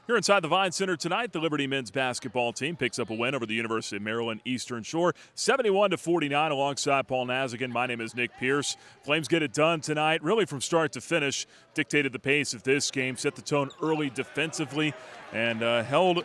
Here inside the Vine Center tonight, the Liberty men's basketball team picks up a win over the University of Maryland Eastern Shore, 71-49 alongside Paul Nazigan. My name is Nick Pierce. Flames get it done tonight, really from start to finish. Dictated the pace of this game, set the tone early defensively, and held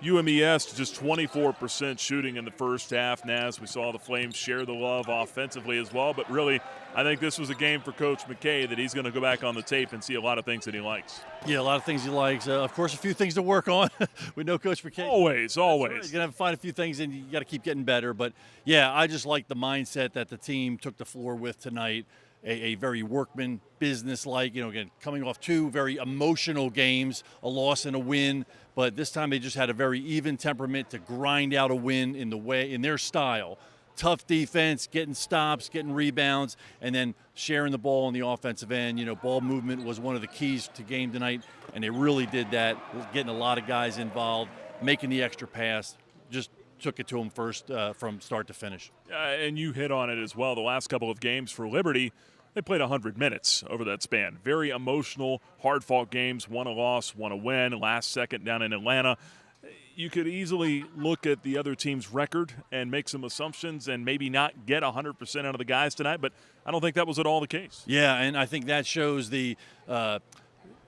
UMES to just 24% shooting in the first half. Naz, we saw the Flames share the love offensively as well, but really I think this was a game for Coach McKay that he's going to go back on the tape and see a lot of things that he likes. Yeah, a lot of things he likes. Of course, a few things to work on. We know Coach McKay. Always. Right. He's going to find a few things, and you got to keep getting better. But, yeah, I just like the mindset that the team took the floor with tonight. A very workman, business-like, again, coming off two very emotional games, a loss and a win. But this time they just had a very even temperament to grind out a win in their style. Tough defense, getting stops, getting rebounds, and then sharing the ball on the offensive end. Ball movement was one of the keys to game tonight, and they really did that, getting a lot of guys involved, making the extra pass, just took it to them first from start to finish. And you hit on it as well. The last couple of games for Liberty, they played 100 minutes over that span. Very emotional, hard-fought games, one a loss, one a win, last second down in Atlanta. You could easily look at the other team's record and make some assumptions and maybe not get 100% out of the guys tonight, but I don't think that was at all the case. Yeah, and I think that shows the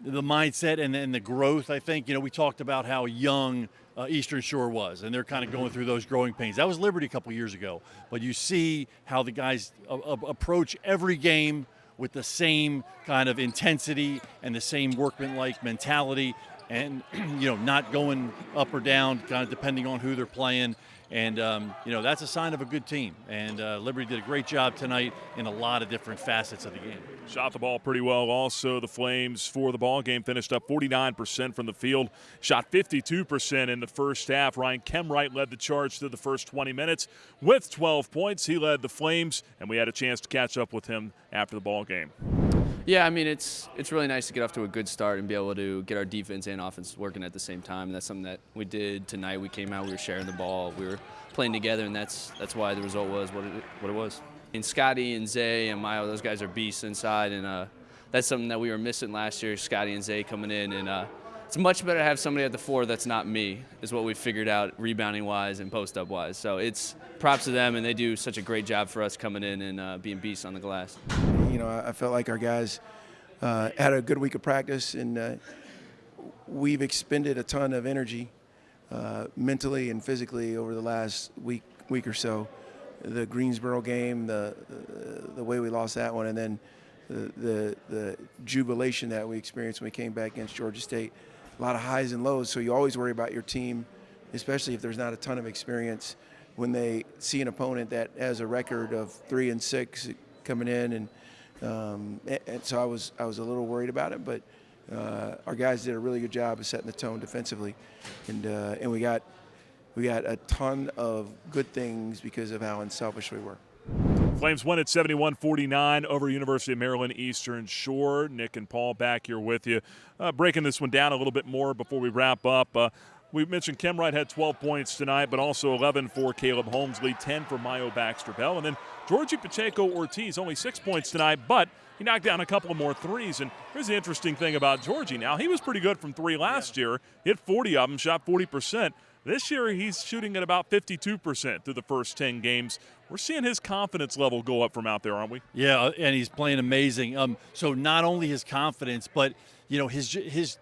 mindset and the growth. I think, we talked about how young Eastern Shore was, and they're kind of going through those growing pains. That was Liberty a couple years ago, but you see how the guys approach every game with the same kind of intensity and the same workmanlike mentality, and not going up or down, kind of depending on who they're playing. And that's a sign of a good team. And Liberty did a great job tonight in a lot of different facets of the game. Shot the ball pretty well. Also, the Flames for the ball game finished up 49% from the field. Shot 52% in the first half. Ryan Kemwright led the charge through the first 20 minutes with 12 points. He led the Flames, and we had a chance to catch up with him after the ball game. Yeah, I mean, it's really nice to get off to a good start and be able to get our defense and offense working at the same time. And that's something that we did tonight. We came out, we were sharing the ball, we were playing together, and that's why the result was what it was. And Scotty and Zay and Mayo, those guys are beasts inside, and that's something that we were missing last year, Scotty and Zay coming in. And it's much better to have somebody at the floor that's not me, is what we figured out rebounding-wise and post-up-wise. So it's props to them, and they do such a great job for us coming in and being beasts on the glass. I felt like our guys had a good week of practice, and we've expended a ton of energy mentally and physically over the last week or so. The Greensboro game, the way we lost that one, and then the jubilation that we experienced when we came back against Georgia State. A lot of highs and lows, so you always worry about your team, especially if there's not a ton of experience, when they see an opponent that has a record of 3-6 coming in, and so I was a little worried about it, but our guys did a really good job of setting the tone defensively, and we got a ton of good things because of how unselfish we were. Flames win at 71-49 over University of Maryland Eastern Shore. Nick and Paul back here with you. Breaking this one down a little bit more before we wrap up. We mentioned Kemwright had 12 points tonight, but also 11 for Caleb Holmesley, 10 for Mayo Baxter-Bell. And then Georgie Pacheco-Ortiz, only 6 points tonight, but he knocked down a couple of more threes. And here's the interesting thing about Georgie now. He was pretty good from three last year, hit 40 of them, shot 40%. This year he's shooting at about 52% through the first 10 games. We're seeing his confidence level go up from out there, aren't we? Yeah, and he's playing amazing. So not only his confidence, but his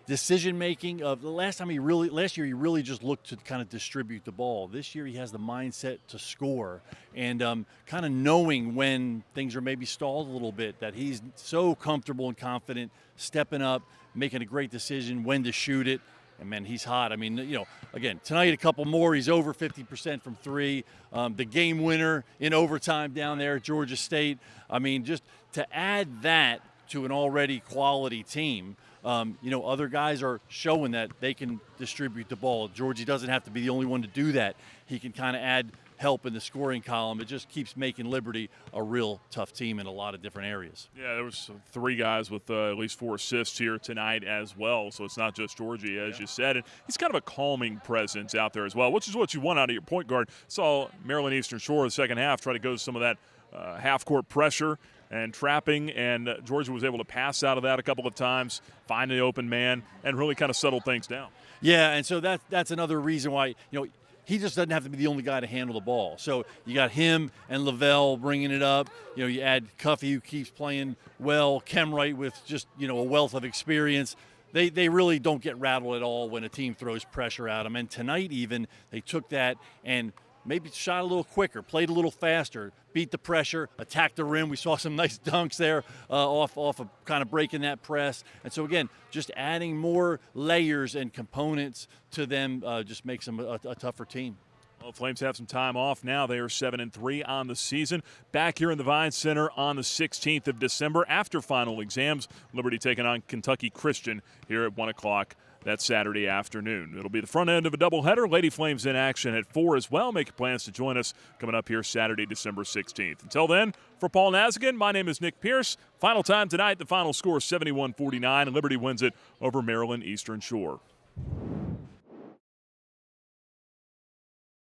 decision-making of last year he really just looked to kind of distribute the ball. This year he has the mindset to score, and kind of knowing when things are maybe stalled a little bit, that he's so comfortable and confident, stepping up, making a great decision when to shoot it. And, man, he's hot. I mean, again, tonight a couple more. He's over 50% from three. The game winner in overtime down there at Georgia State. I mean, just to add that to an already quality team, other guys are showing that they can distribute the ball. Georgie doesn't have to be the only one to do that. He can kind of add help in the scoring column. It just keeps making Liberty a real tough team in a lot of different areas. Yeah, there was three guys with at least 4 assists here tonight as well, so it's not just Georgie, as you said. And he's kind of a calming presence out there as well, which is what you want out of your point guard. Saw Maryland Eastern Shore in the second half try to go to some of that half-court pressure. and trapping, and Georgia was able to pass out of that a couple of times, find the open man, and really kind of settle things down. Yeah, and so that's another reason why, he just doesn't have to be the only guy to handle the ball. So you got him and Lavelle bringing it up. You add Cuffey, who keeps playing well, Kemwright with just, a wealth of experience. They really don't get rattled at all when a team throws pressure at them. And tonight even, they took that and maybe shot a little quicker, played a little faster, beat the pressure, attacked the rim. We saw some nice dunks there off of kind of breaking that press. And so, again, just adding more layers and components to them just makes them a tougher team. Well, Flames have some time off now. They are 7-3 on the season. Back here in the Vine Center on the 16th of December after final exams. Liberty taking on Kentucky Christian here at 1 o'clock. That's Saturday afternoon. It'll be the front end of a doubleheader. Lady Flames in action at 4 as well. Make your plans to join us coming up here Saturday, December 16th. Until then, for Paul Nazigan, my name is Nick Pierce. Final time tonight, the final score 71-49. Liberty wins it over Maryland Eastern Shore.